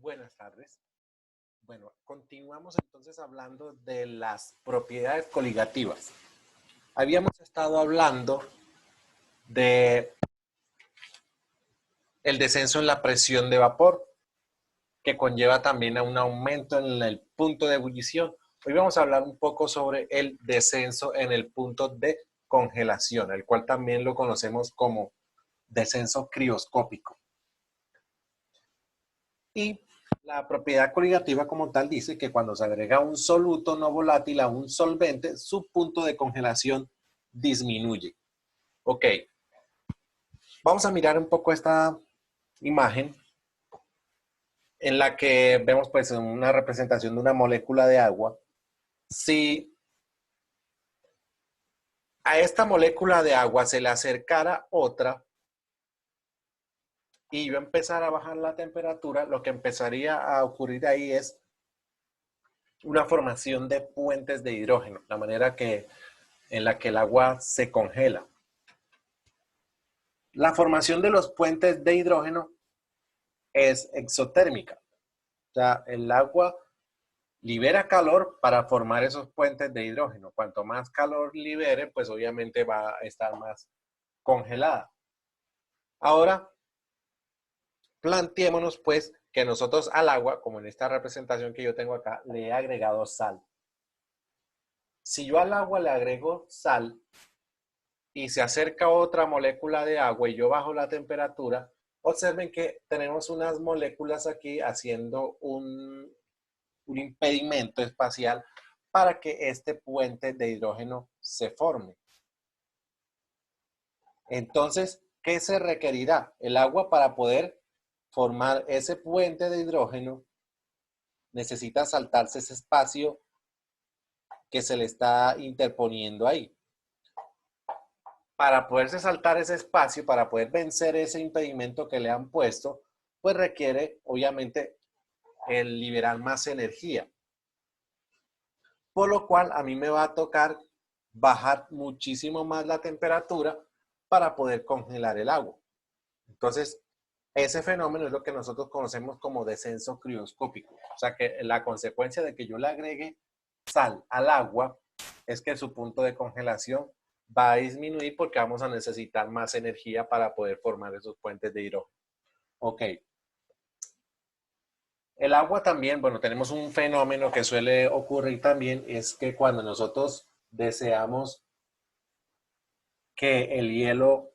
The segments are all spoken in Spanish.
Buenas tardes. Bueno, continuamos entonces hablando de las propiedades coligativas. Habíamos estado hablando de el descenso en la presión de vapor, que conlleva también a un aumento en el punto de ebullición. Hoy vamos a hablar un poco sobre el descenso en el punto de congelación, el cual también lo conocemos como descenso crioscópico. Y la propiedad coligativa como tal dice que cuando se agrega un soluto no volátil a un solvente, su punto de congelación disminuye. Ok, vamos a mirar un poco esta imagen en la que vemos pues una representación de una molécula de agua. Si a esta molécula de agua se le acercara otra y yo empezara a bajar la temperatura, lo que empezaría a ocurrir ahí es una formación de puentes de hidrógeno, la manera en la que el agua se congela. La formación de los puentes de hidrógeno es exotérmica. O sea, el agua libera calor para formar esos puentes de hidrógeno. Cuanto más calor libere, pues obviamente va a estar más congelada. Ahora, planteémonos pues que nosotros al agua, como en esta representación que yo tengo acá, le he agregado sal. Si yo al agua le agrego sal y se acerca otra molécula de agua y yo bajo la temperatura, observen que tenemos unas moléculas aquí haciendo un impedimento espacial para que este puente de hidrógeno se forme. Entonces, ¿qué se requerirá? El agua para poder formar ese puente de hidrógeno necesita saltarse ese espacio que se le está interponiendo ahí. Para poderse saltar ese espacio, para poder vencer ese impedimento que le han puesto, pues requiere, obviamente, el liberar más energía. Por lo cual, a mí me va a tocar bajar muchísimo más la temperatura para poder congelar el agua. Entonces, ese fenómeno es lo que nosotros conocemos como descenso crioscópico. O sea, que la consecuencia de que yo le agregue sal al agua es que su punto de congelación va a disminuir porque vamos a necesitar más energía para poder formar esos puentes de hidrógeno. Ok. El agua también, bueno, tenemos un fenómeno que suele ocurrir también, es que cuando nosotros deseamos que el hielo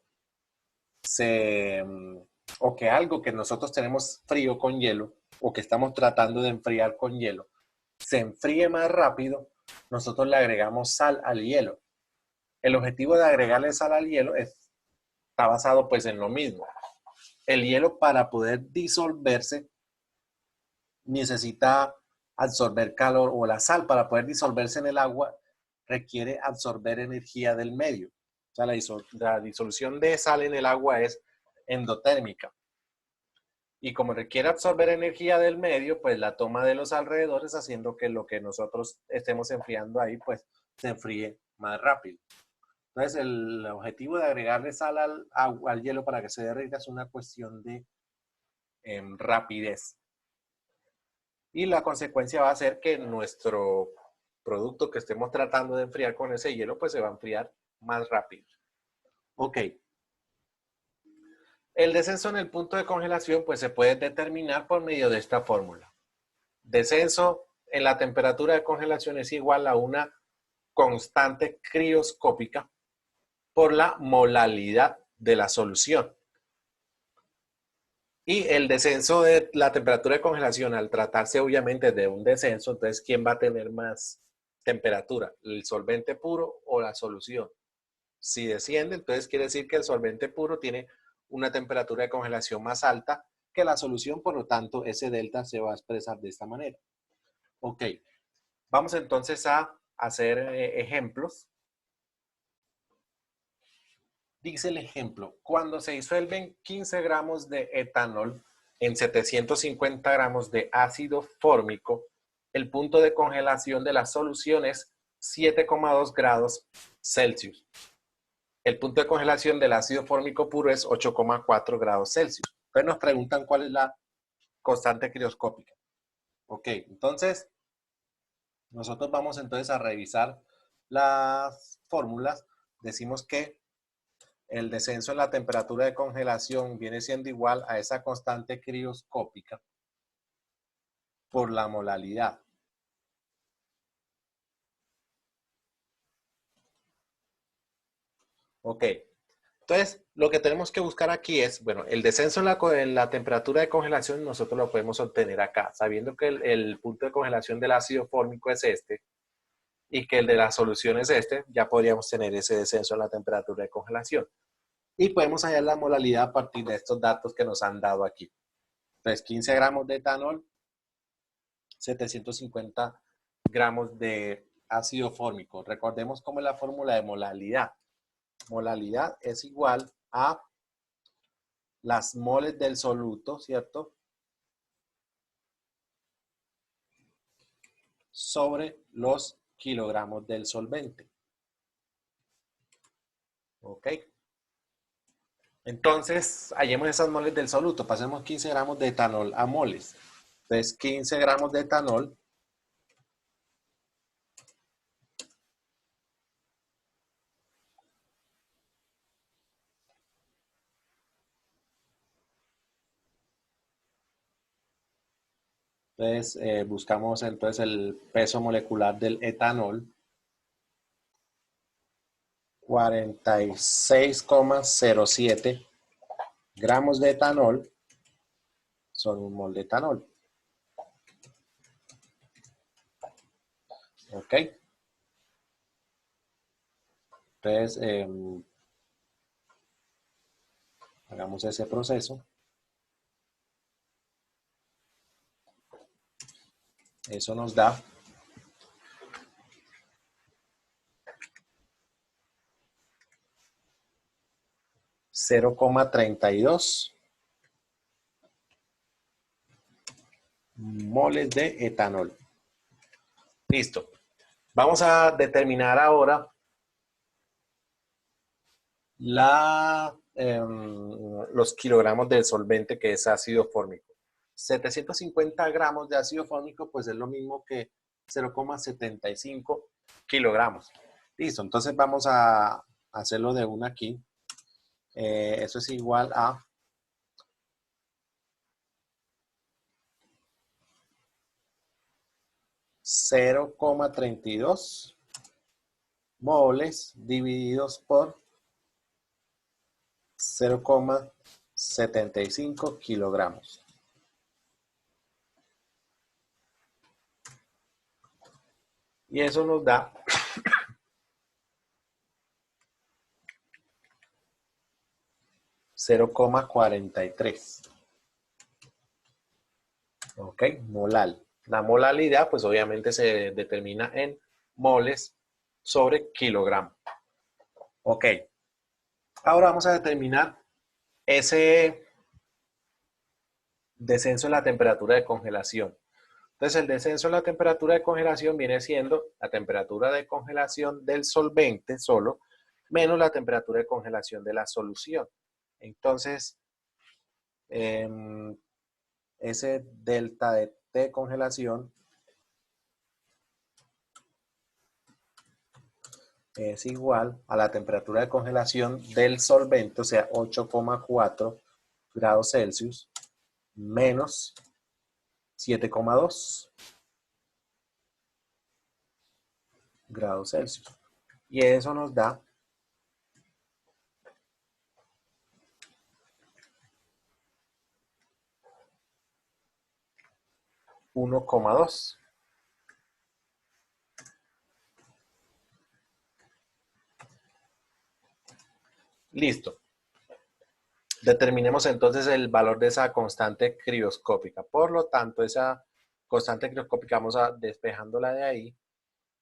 o que algo que nosotros tenemos frío con hielo, o que estamos tratando de enfriar con hielo, se enfríe más rápido, nosotros le agregamos sal al hielo. El objetivo de agregarle sal al hielo está basado pues en lo mismo. El hielo para poder disolverse necesita absorber calor, o la sal para poder disolverse en el agua requiere absorber energía del medio. O sea, la disolución de sal en el agua es endotérmica. Y como requiere absorber energía del medio, pues la toma de los alrededores haciendo que lo que nosotros estemos enfriando ahí, pues se enfríe más rápido. Entonces, el objetivo de agregarle sal al hielo para que se derrita es una cuestión de rapidez. Y la consecuencia va a ser que nuestro producto que estemos tratando de enfriar con ese hielo, pues se va a enfriar más rápido. Ok. El descenso en el punto de congelación, pues se puede determinar por medio de esta fórmula. Descenso en la temperatura de congelación es igual a una constante crioscópica por la molalidad de la solución. Y el descenso de la temperatura de congelación, al tratarse obviamente de un descenso, entonces, ¿quién va a tener más temperatura? ¿El solvente puro o la solución? Si desciende, entonces quiere decir que el solvente puro tiene una temperatura de congelación más alta que la solución, por lo tanto, ese delta se va a expresar de esta manera. Ok, vamos entonces a hacer ejemplos. Dice el ejemplo, cuando se disuelven 15 gramos de etanol en 750 gramos de ácido fórmico, el punto de congelación de la solución es 7,2 grados Celsius. El punto de congelación del ácido fórmico puro es 8,4 grados Celsius. Entonces nos preguntan cuál es la constante crioscópica. Ok, entonces nosotros vamos entonces a revisar las fórmulas. Decimos que el descenso en la temperatura de congelación viene siendo igual a esa constante crioscópica por la molalidad. Ok, entonces lo que tenemos que buscar aquí es, bueno, el descenso en la temperatura de congelación nosotros lo podemos obtener acá, sabiendo que el punto de congelación del ácido fórmico es este y que el de la solución es este, ya podríamos tener ese descenso en la temperatura de congelación. Y podemos hallar la molalidad a partir de estos datos que nos han dado aquí. Entonces, 15 gramos de etanol, 750 gramos de ácido fórmico. Recordemos cómo es la fórmula de molalidad. Molalidad es igual a las moles del soluto, ¿cierto? Sobre los kilogramos del solvente. ¿Ok? Entonces, hallemos esas moles del soluto. Pasemos 15 gramos de etanol a moles. Entonces, 15 gramos de etanol entonces, buscamos entonces el peso molecular del etanol, 46,07 gramos de etanol son un mol de etanol. ¿Ok? Entonces, hagamos ese proceso. Eso nos da 0,32 moles de etanol. Listo. Vamos a determinar ahora los kilogramos del solvente que es ácido fórmico. 750 gramos de ácido fórmico pues es lo mismo que 0,75 kilogramos. Listo, entonces vamos a hacerlo de una aquí. Eso es igual a 0,32 moles divididos por 0,75 kilogramos. Y eso nos da 0,43. ¿Ok? Molal. La molalidad, pues obviamente se determina en moles sobre kilogramo. Ok. Ahora vamos a determinar ese descenso en la temperatura de congelación. Entonces, el descenso en la temperatura de congelación viene siendo la temperatura de congelación del solvente solo menos la temperatura de congelación de la solución. Entonces, ese delta de T congelación es igual a la temperatura de congelación del solvente, o sea, 8,4 grados Celsius, menos 7,2 grados Celsius. Y eso nos da 1,2. Listo. Determinemos entonces el valor de esa constante crioscópica. Por lo tanto, esa constante crioscópica, vamos a despejándola de ahí.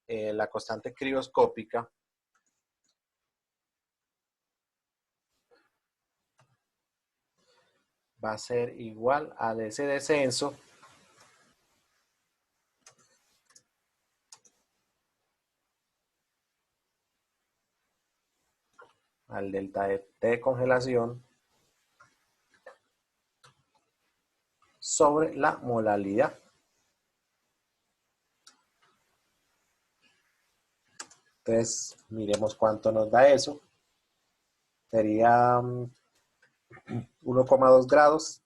La constante crioscópica va a ser igual a ese descenso al delta de T congelación sobre la molalidad. Entonces, miremos cuánto nos da eso. Sería 1,2 grados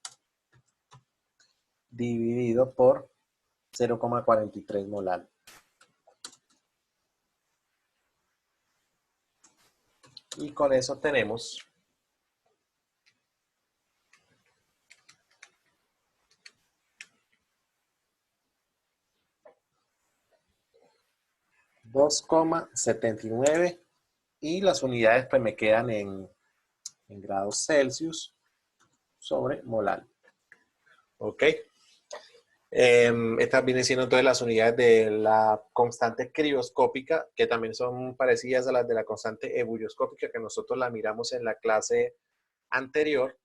dividido por 0,43 molar. Y con eso tenemos 2,79 y las unidades pues me quedan en grados Celsius sobre molar. ¿Ok? Estas vienen siendo entonces las unidades de la constante crioscópica, que también son parecidas a las de la constante ebullioscópica, que nosotros la miramos en la clase anterior.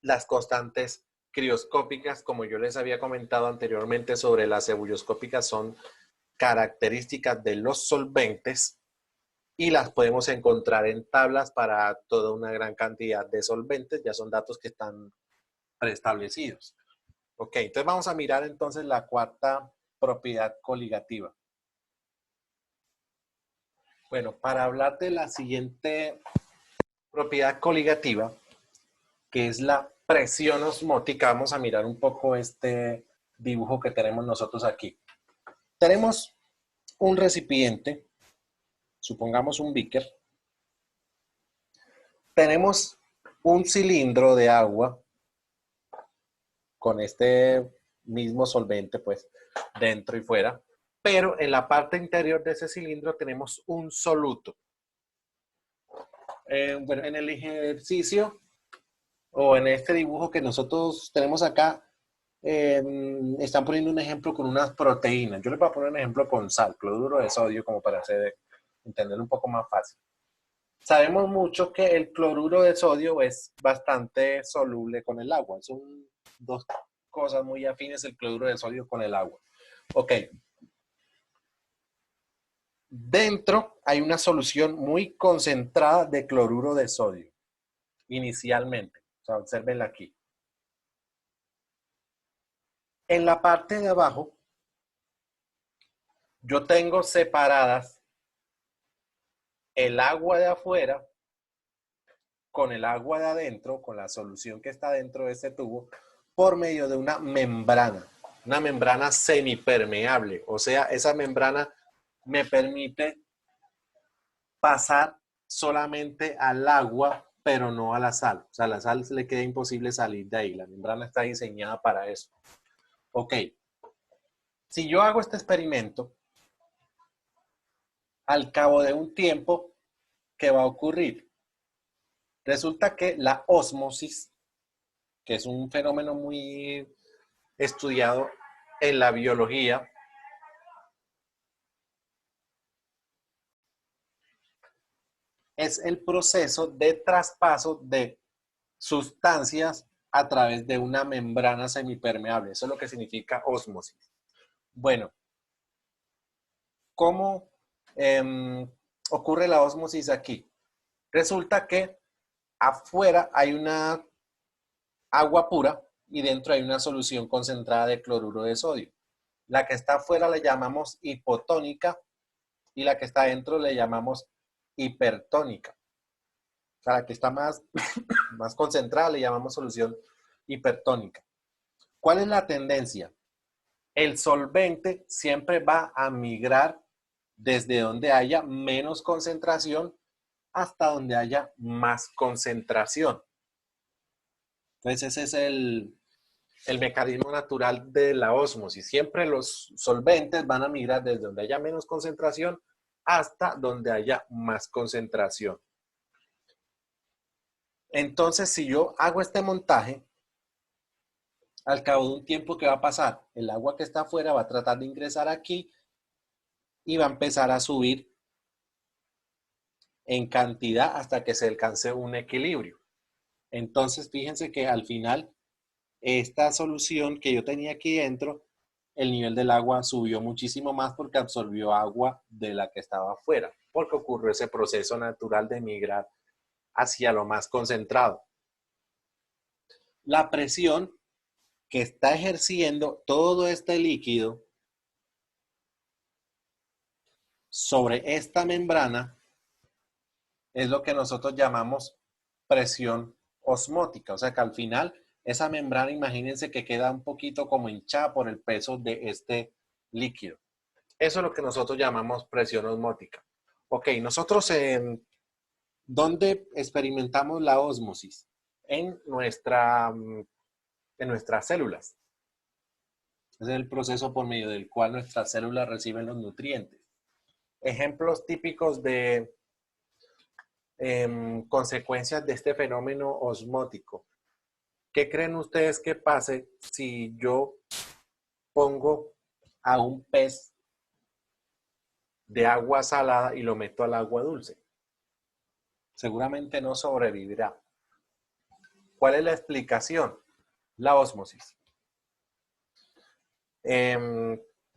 Las constantes crioscópicas, como yo les había comentado anteriormente sobre las ebullioscópicas, son características de los solventes y las podemos encontrar en tablas para toda una gran cantidad de solventes. Ya son datos que están preestablecidos. Ok, entonces vamos a mirar entonces la cuarta propiedad coligativa. Bueno, para hablar de la siguiente propiedad coligativa, que es la presión osmótica, vamos a mirar un poco este dibujo que tenemos nosotros aquí. Tenemos un recipiente, supongamos un beaker. Tenemos un cilindro de agua con este mismo solvente, pues, dentro y fuera. Pero en la parte interior de ese cilindro tenemos un soluto. Bueno, en el ejercicio o en este dibujo que nosotros tenemos acá, están poniendo un ejemplo con unas proteínas. Yo les voy a poner un ejemplo con sal, cloruro de sodio, como para entender un poco más fácil. Sabemos mucho que el cloruro de sodio es bastante soluble con el agua. Son dos cosas muy afines el cloruro de sodio con el agua. Ok. Dentro hay una solución muy concentrada de cloruro de sodio, inicialmente. O sea, obsérvenla aquí. En la parte de abajo, yo tengo separadas el agua de afuera con el agua de adentro, con la solución que está dentro de ese tubo, por medio de una membrana semipermeable. O sea, esa membrana me permite pasar solamente al agua, pero no a la sal. O sea, a la sal le queda imposible salir de ahí. La membrana está diseñada para eso. Ok. Si yo hago este experimento, al cabo de un tiempo, ¿qué va a ocurrir? Resulta que la ósmosis, que es un fenómeno muy estudiado en la biología, es el proceso de traspaso de sustancias a través de una membrana semipermeable. Eso es lo que significa ósmosis. Bueno, ¿cómo ocurre la ósmosis aquí? Resulta que afuera hay una agua pura y dentro hay una solución concentrada de cloruro de sodio. La que está afuera le llamamos hipotónica y la que está dentro le llamamos hipertónica. O sea, la que está más, más concentrada le llamamos solución hipertónica. ¿Cuál es la tendencia? El solvente siempre va a migrar desde donde haya menos concentración hasta donde haya más concentración. Entonces ese es el mecanismo natural de la ósmosis. Siempre los solventes van a migrar desde donde haya menos concentración hasta donde haya más concentración. Entonces, si yo hago este montaje, al cabo de un tiempo, ¿qué va a pasar? El agua que está afuera va a tratar de ingresar aquí y va a empezar a subir en cantidad hasta que se alcance un equilibrio. Entonces, fíjense que al final, esta solución que yo tenía aquí dentro, el nivel del agua subió muchísimo más porque absorbió agua de la que estaba afuera, porque ocurrió ese proceso natural de migrar hacia lo más concentrado. La presión que está ejerciendo todo este líquido sobre esta membrana es lo que nosotros llamamos presión osmótica. O sea que al final esa membrana, imagínense que queda un poquito como hinchada por el peso de este líquido. Eso es lo que nosotros llamamos presión osmótica. Ok, nosotros en ¿dónde experimentamos la ósmosis? En nuestras células. Ese es el proceso por medio del cual nuestras células reciben los nutrientes. Ejemplos típicos de consecuencias de este fenómeno osmótico. ¿Qué creen ustedes que pase si yo pongo a un pez de agua salada y lo meto al agua dulce? Seguramente no sobrevivirá. ¿Cuál es la explicación? La ósmosis.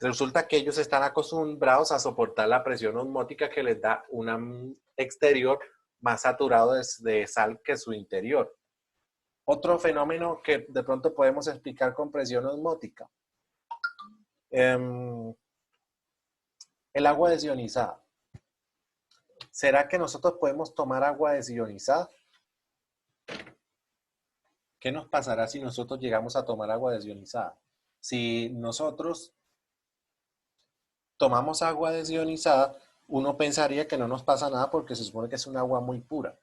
Resulta que ellos están acostumbrados a soportar la presión osmótica que les da un exterior más saturado de sal que su interior. Otro fenómeno que de pronto podemos explicar con presión osmótica. El agua desionizada. ¿Será que nosotros podemos tomar agua desionizada? ¿Qué nos pasará si nosotros llegamos a tomar agua desionizada? Si nosotros tomamos agua desionizada, uno pensaría que no nos pasa nada porque se supone que es un agua muy pura.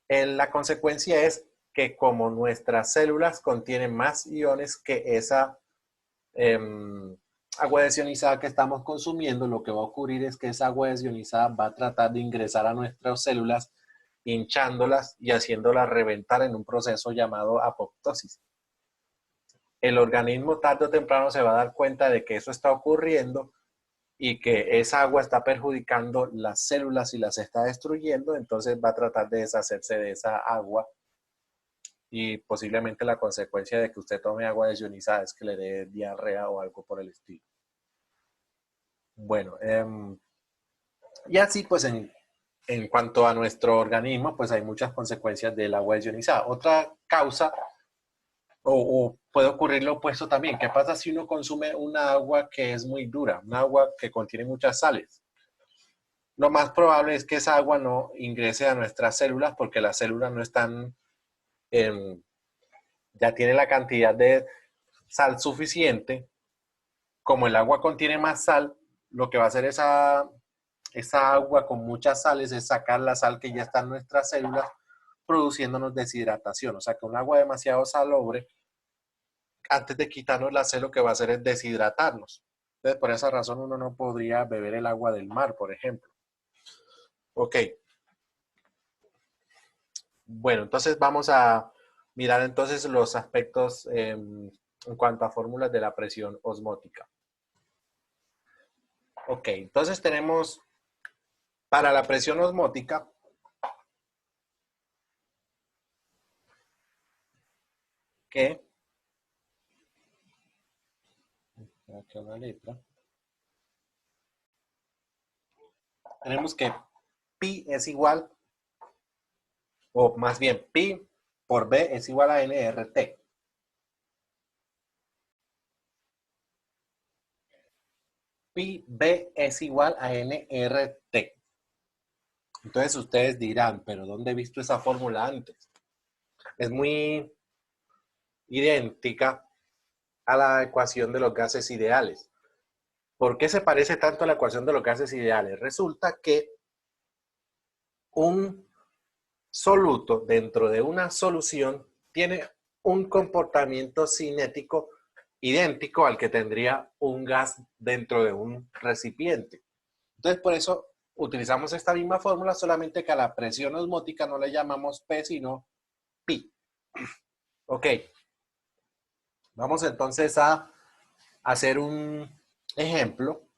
La consecuencia es que como nuestras células contienen más iones que esa agua desionizada que estamos consumiendo, lo que va a ocurrir es que esa agua desionizada va a tratar de ingresar a nuestras células, hinchándolas y haciéndolas reventar en un proceso llamado apoptosis. El organismo tarde o temprano se va a dar cuenta de que eso está ocurriendo y que esa agua está perjudicando las células y las está destruyendo, entonces va a tratar de deshacerse de esa agua y posiblemente la consecuencia de que usted tome agua desionizada es que le dé diarrea o algo por el estilo. Bueno, y así pues en cuanto a nuestro organismo, pues hay muchas consecuencias del agua desionizada. Otra causa, o puede ocurrir lo opuesto también. ¿Qué pasa si uno consume una agua que es muy dura, una agua que contiene muchas sales? Lo más probable es que esa agua no ingrese a nuestras células porque las células no están, ya tienen la cantidad de sal suficiente. Como el agua contiene más sal, lo que va a hacer esa agua con muchas sales es sacar la sal que ya está en nuestras células, produciéndonos deshidratación. O sea que un agua demasiado salobre, antes de quitarnos la sal, lo que va a hacer es deshidratarnos. Entonces, por esa razón uno no podría beber el agua del mar, por ejemplo. Ok. Bueno, entonces vamos a mirar entonces los aspectos en cuanto a fórmulas de la presión osmótica. Ok, entonces tenemos para la presión osmótica que, aquí una letra, tenemos que pi es igual, o más bien pi por B es igual a nRT. Pi B es igual a nRT. Entonces ustedes dirán, pero ¿dónde he visto esa fórmula antes? Es muy idéntica a la ecuación de los gases ideales. ¿Por qué se parece tanto a la ecuación de los gases ideales? Resulta que un soluto dentro de una solución tiene un comportamiento cinético idéntico al que tendría un gas dentro de un recipiente. Entonces, por eso utilizamos esta misma fórmula, solamente que a la presión osmótica no le llamamos P, sino pi. Ok. Vamos entonces a hacer un ejemplo